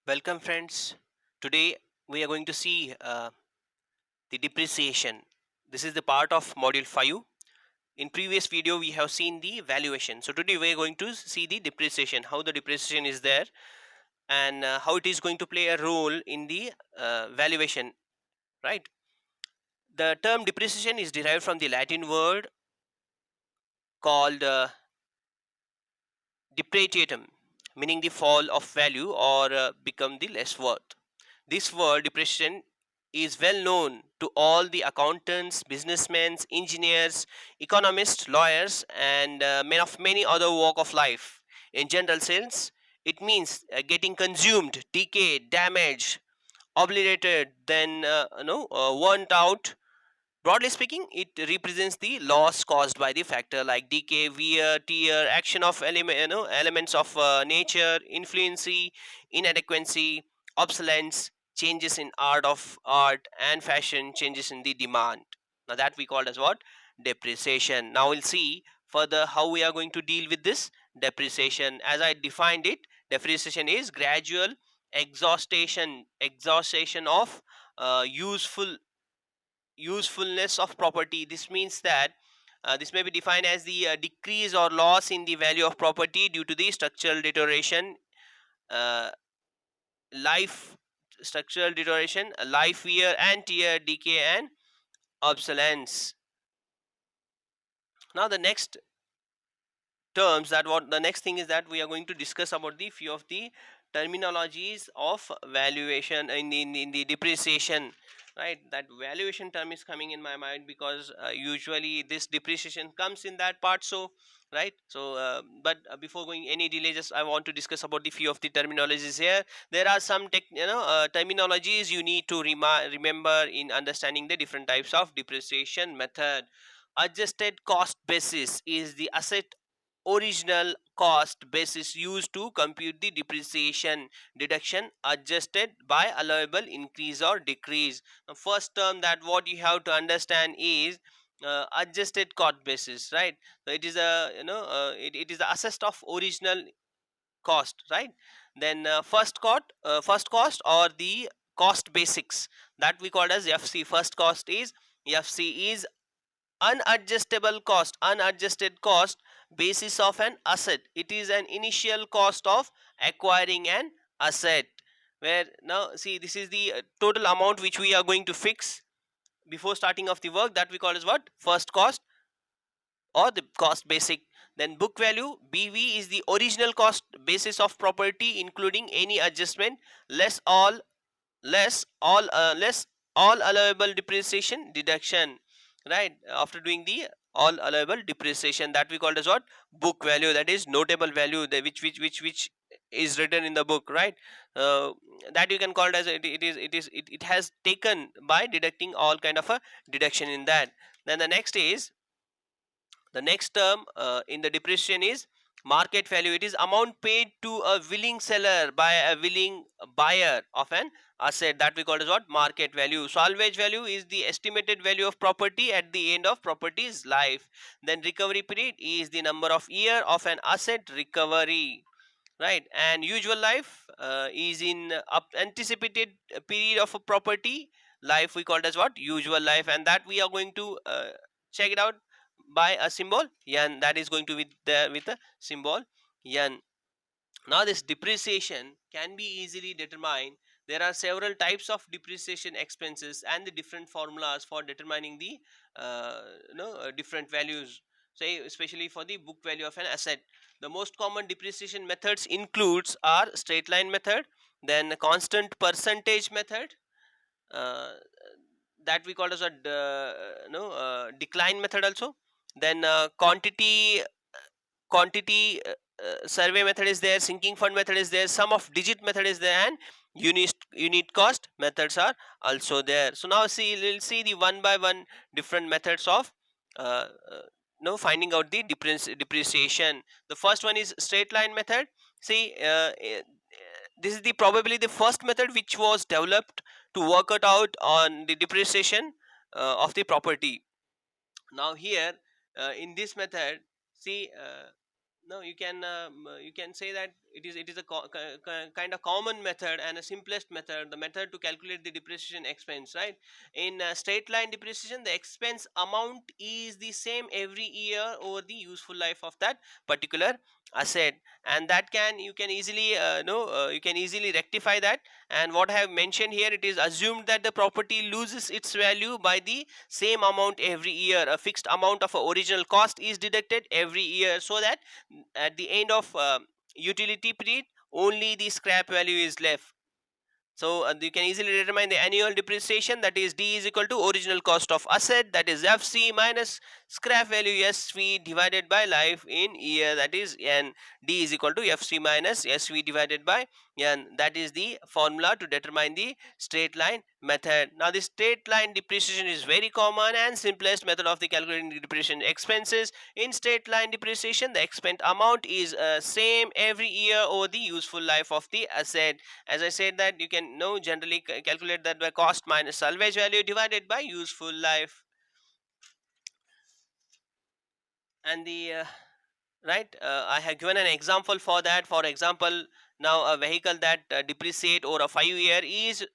Welcome, friends. Today we are going to see the depreciation. This is the part of module 5. In previous video, we have seen the valuation. So today we are going to see the depreciation, how the depreciation is there, and how it is going to play a role in the valuation. Right. The term depreciation is derived from the Latin word called depreciatum, meaning the fall of value or become the less worth. This word depreciation is well known to all the accountants, businessmen, engineers, economists, lawyers, and men of many other walk of life. In general sense, it means getting consumed, decayed, damaged, obliterated, then worn out. Broadly speaking, it represents the loss caused by the factor like decay, wear, tear, action of elements of nature, influency, inadequacy, obsolescence, changes in art and fashion, changes in the demand. Now that we call as what? Depreciation. Now we'll see further how we are going to deal with this depreciation. As I defined it, depreciation is gradual exhaustion of usefulness of property. This means that this may be defined as the decrease or loss in the value of property due to the structural deterioration, uh, life life wear and tear, decay, and obsolescence. Now the next terms that what the next thing is that we are going to discuss about the few of the terminologies of valuation in the depreciation. Right, that valuation term is coming in my mind because usually this depreciation comes in that part. So right, so but before going any delay, just I want to discuss about the few of the terminologies here. There are some terminologies you need to remember in understanding the different types of depreciation method. Adjusted cost basis is the asset original cost basis used to compute the depreciation deduction adjusted by allowable increase or decrease. The first term that what you have to understand is adjusted cost basis, right? So it is a it is the assessed of original cost, right? Then first cost or the cost basics that we call as FC. First cost is FC is unadjusted cost basis of an asset. It is an initial cost of acquiring an asset, where now see this is the total amount which we are going to fix before starting of the work, that we call as what? First cost or the cost basic. Then book value, BV, is the original cost basis of property including any adjustment less all allowable depreciation deduction. Right, after doing the all allowable depreciation, that we called as what? Book value, that is notable value, which is written in the book, right? uh, that you can call it as it has taken by deducting all kind of a deduction in that. Then the next term in the depreciation is market value. It is amount paid to a willing seller by a willing buyer of an asset, that we call as what? Market value. Salvage value is the estimated value of property at the end of property's life. Then recovery period is the number of year of an asset recovery, right? And usual life is in up anticipated period of a property life, we call it as what? Usual life. And that we are going to check it out by a symbol yen, that is going to be there with a symbol yen. Now this depreciation can be easily determined. There are several types of depreciation expenses and the different formulas for determining the different values, say especially for the book value of an asset. The most common depreciation methods includes are straight line method, then constant percentage method, uh, that we call as a decline method also. Then quantity survey method is there, sinking fund method is there, sum of digit method is there, and unit cost methods are also there. So now see, we'll see the one by one different methods of uh, uh, finding out the depreciation. The first one is straight line method. See, this is the probably the first method which was developed to work it out on the depreciation of the property. Now here in this method, see, no you can say that it is a kind of common method and a simplest method, the method to calculate the depreciation expense, right? In straight line depreciation, the expense amount is the same every year over the useful life of that particular asset, and that can you can easily know you can easily rectify that. And what I have mentioned here, it is assumed that the property loses its value by the same amount every year. A fixed amount of original cost is deducted every year, so that at the end of utility period only the scrap value is left. So you can easily determine the annual depreciation, that is D is equal to original cost of asset, that is FC, minus scrap value SV divided by life in year, that is N. D is equal to FC minus SV divided by N. That is the formula to determine the straight line method. Now the straight line depreciation is very common and simplest method of the calculating the depreciation expenses. In straight line depreciation, the expense amount is same every year over the useful life of the asset. As I said, that you can know generally calculate that by cost minus salvage value divided by useful life. And the right, I have given an example for that. For example, now a vehicle that depreciate over a 5 year is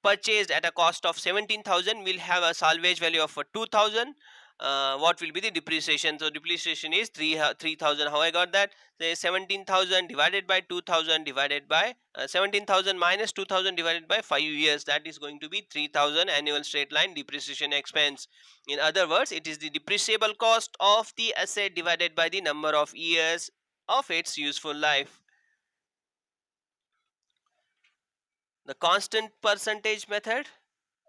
purchased at a cost of 17,000 will have a salvage value of 2,000. What will be the depreciation? So depreciation is 3,000. How I got that? Say 17,000 divided by 2,000 divided by 17,000 minus 2,000 divided by 5 years, that is going to be 3,000 annual straight line depreciation expense. In other words, it is the depreciable cost of the asset divided by the number of years of its useful life. The constant percentage method.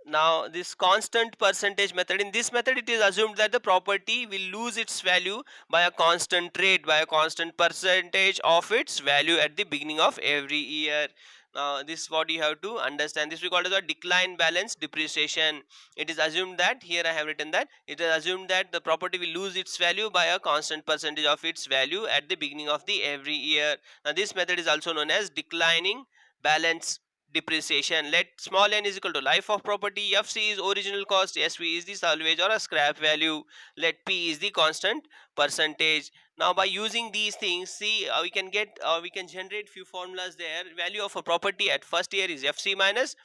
Now this constant percentage method, in this method it is assumed that the property will lose its value by a constant rate, by a constant percentage of its value at the beginning of every year. Now this is what you have to understand. This we call as a decline balance depreciation. It is assumed that, here I have written that it is assumed that the property will lose its value by a constant percentage of its value at the beginning of the every year. Now this method is also known as declining balance depreciation. Let small n is equal to life of property, FC is original cost, SV is the salvage or a scrap value, let P is the constant percentage. Now by using these things, see, we can generate few formulas there. Value of a property at first year is FC minus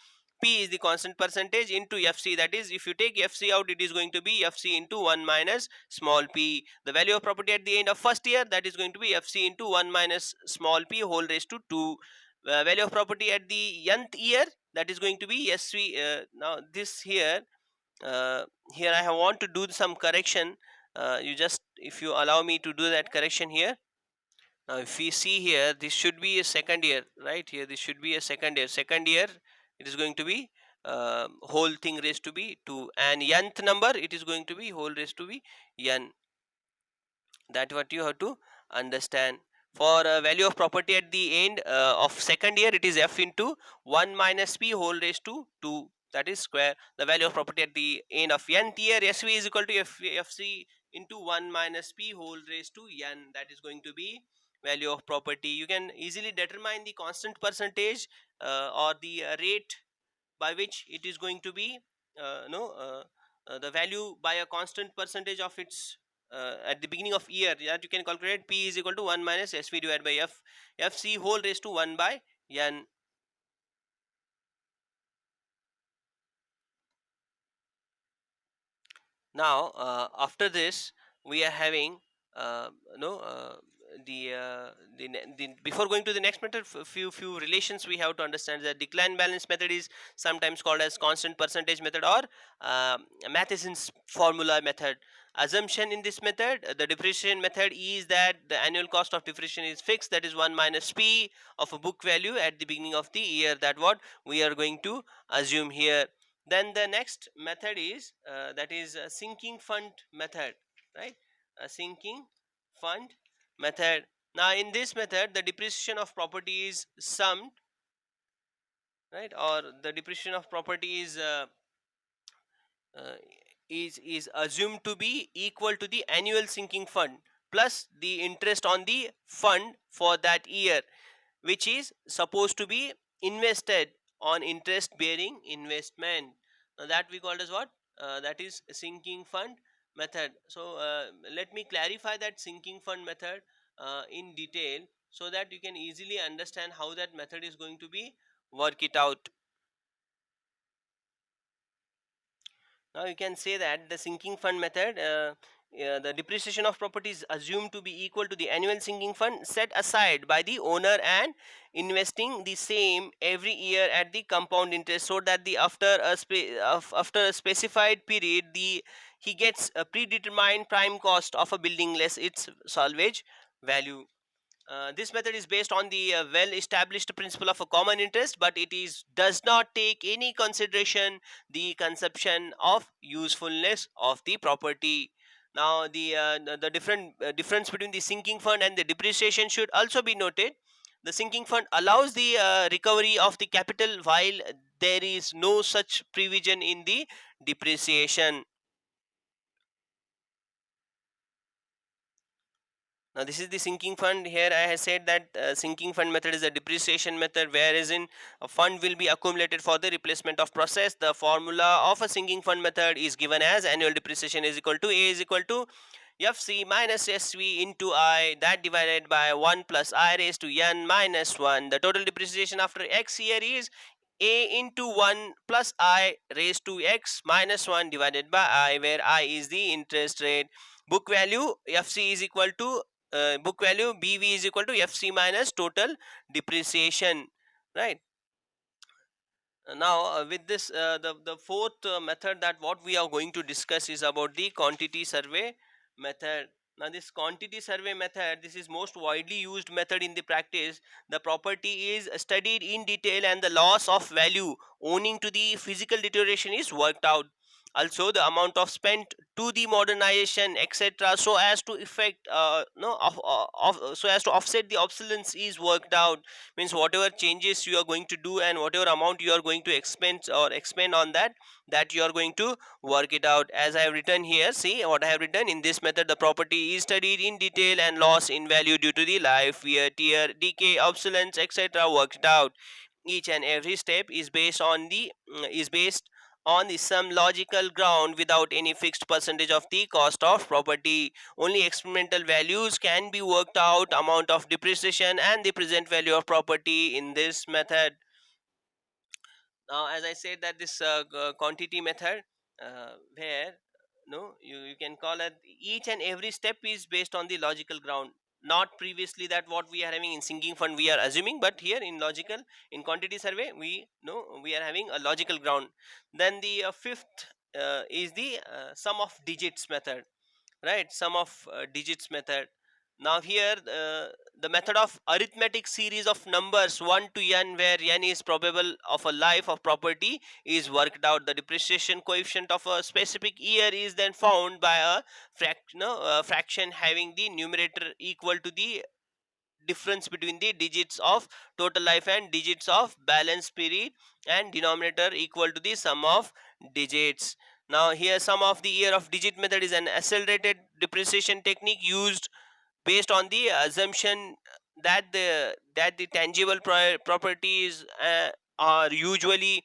P is the constant percentage into FC, that is if you take FC out, it is going to be FC into 1 minus small p. The value of property at the end of first year, that is going to be FC into 1 minus small p whole raised to 2. Value of property at the nth year, that is going to be SV. Now this here, here I have want to do some correction. You just, if you allow me to do that correction here. Now if we see here, this should be a second year, right? Here this should be a second year. Second year, it is going to be whole thing raised to be 2, and nth number, it is going to be whole raised to be n. That what you have to understand. For value of property at the end of second year, it is f into 1 minus p whole raised to 2, that is square. The value of property at the end of nth year, SV is equal to fc into 1 minus p whole raised to n, that is going to be value of property. You can easily determine the constant percentage or the rate by which it is going to be no the value by a constant percentage of its at the beginning of year, that you can calculate. P is equal to 1 minus SV divided by f, FC whole raised to 1 by n. Now after this, we are having no the before going to the next method, few relations we have to understand. The decline balance method is sometimes called as constant percentage method or Matheson's formula method. Assumption in this method, the depreciation method, is that the annual cost of depreciation is fixed, that is 1 minus p of a book value at the beginning of the year. That what we are going to assume here. Then the next method is that is a sinking fund method, right? A sinking fund method. Now in this method, the depreciation of property is summed, right, or the depreciation of property uh, is assumed to be equal to the annual sinking fund plus the interest on the fund for that year, which is supposed to be invested on interest bearing investment. Now that we called as what? That is sinking fund method. So let me clarify that sinking fund method in detail. so that you can easily understand how that method is going to be work it out. Now you can say that the sinking fund method, the depreciation of property is assumed to be equal to the annual sinking fund set aside by the owner and investing the same every year at the compound interest, so that the after a specified period the he gets a predetermined prime cost of a building less its salvage value. This method is based on the well established principle of a common interest, but it is does not take any consideration the conception of usefulness of the property. Now the different difference between the sinking fund and the depreciation should also be noted. The sinking fund allows the recovery of the capital, while there is no such provision in the depreciation. Now this is the sinking fund. Here I have said that sinking fund method is a depreciation method, whereas in a fund will be accumulated for the replacement of process. The formula of a sinking fund method is given as annual depreciation is equal to A is equal to FC minus SV into I, that divided by 1 plus I raised to n minus 1. The total depreciation after X year is A into 1 plus I raised to X minus 1 divided by I, where I is the interest rate. Book value FC is equal to book value BV is equal to FC minus total depreciation, right? Now with this the fourth method that what we are going to discuss is about the quantity survey method. Now this quantity survey method, this is most widely used method in the practice. The property is studied in detail and the loss of value owing to the physical deterioration is worked out. Also the amount of spent to the modernization etc, so as to effect no of so as to offset the obsolescence is worked out. Means whatever changes you are going to do and whatever amount you are going to expense or expend on that, that you are going to work it out. As I have written here, see what I have written: in this method the property is studied in detail and loss in value due to the life, wear, tear, decay, obsolescence etc worked out. Each and every step is based on the some logical ground without any fixed percentage of the cost of property. Only experimental values can be worked out, amount of depreciation and the present value of property in this method. Now as I said that this quantity method, where no you can call it each and every step is based on the logical ground, not previously that what we are having in sinking fund we are assuming, but here in logical, in quantity survey we know we are having a logical ground. Then the fifth is the sum of digits method, right? Sum of digits method. Now here the method of arithmetic series of numbers 1 to n, where n is probable of a life of property, is worked out. The depreciation coefficient of a specific year is then found by a fraction having the numerator equal to the difference between the digits of total life and digits of balance period, and denominator equal to the sum of digits. Now here sum of the year of digit method is an accelerated depreciation technique used based on the assumption that the tangible properties are usually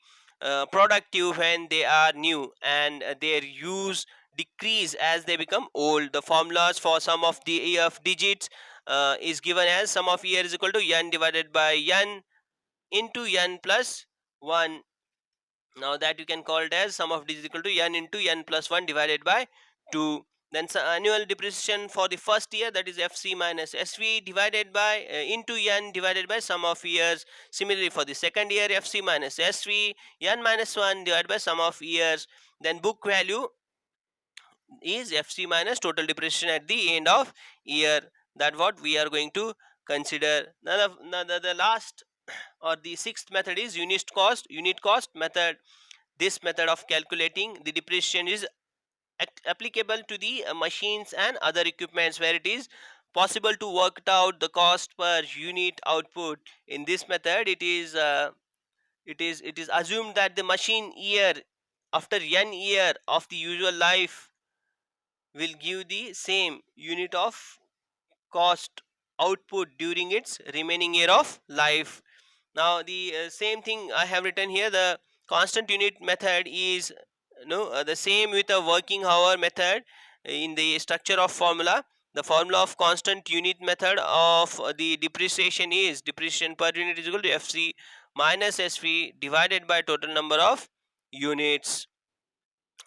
productive when they are new, and their use decrease as they become old. The formulas for sum of the year of digits is given as sum of year is equal to n divided by n into n plus 1. Now that you can call it as sum of digits equal to n into n plus 1 divided by 2. Then annual depreciation for the first year, that is FC minus SV divided by into n divided by sum of years. Similarly for the second year, FC minus SV n minus 1 divided by sum of years. Then book value is FC minus total depreciation at the end of year. That what we are going to consider. Now the last or the sixth method is unit cost method. This method of calculating the depreciation is applicable to the machines and other equipments, where it is possible to work out the cost per unit output. In this method it is assumed that the machine year after n year of the usual life will give the same unit of cost output during its remaining year of life. Now the same thing I have written here, the constant unit method is the same with a working hour method in the structure of formula. The formula of constant unit method of the depreciation is depreciation per unit is equal to FC minus SV divided by total number of units.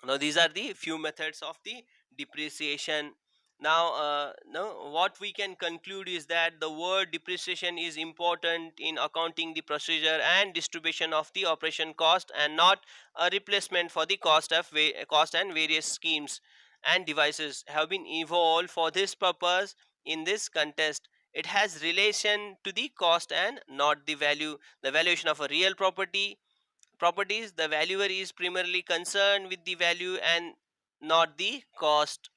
Now these are the few methods of the depreciation. Now what we can conclude is that the word depreciation is important in accounting the procedure and distribution of the operation cost, and not a replacement for the cost, and various schemes and devices have been evolved for this purpose. In this context, it has relation to the cost and not the value. The valuation of a real properties, the valuer is primarily concerned with the value and not the cost.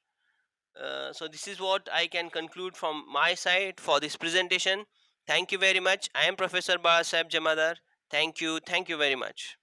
So this is what I can conclude from my side for this presentation. Thank you very much. I am Professor Balasaheb Jamadar. Thank you very much.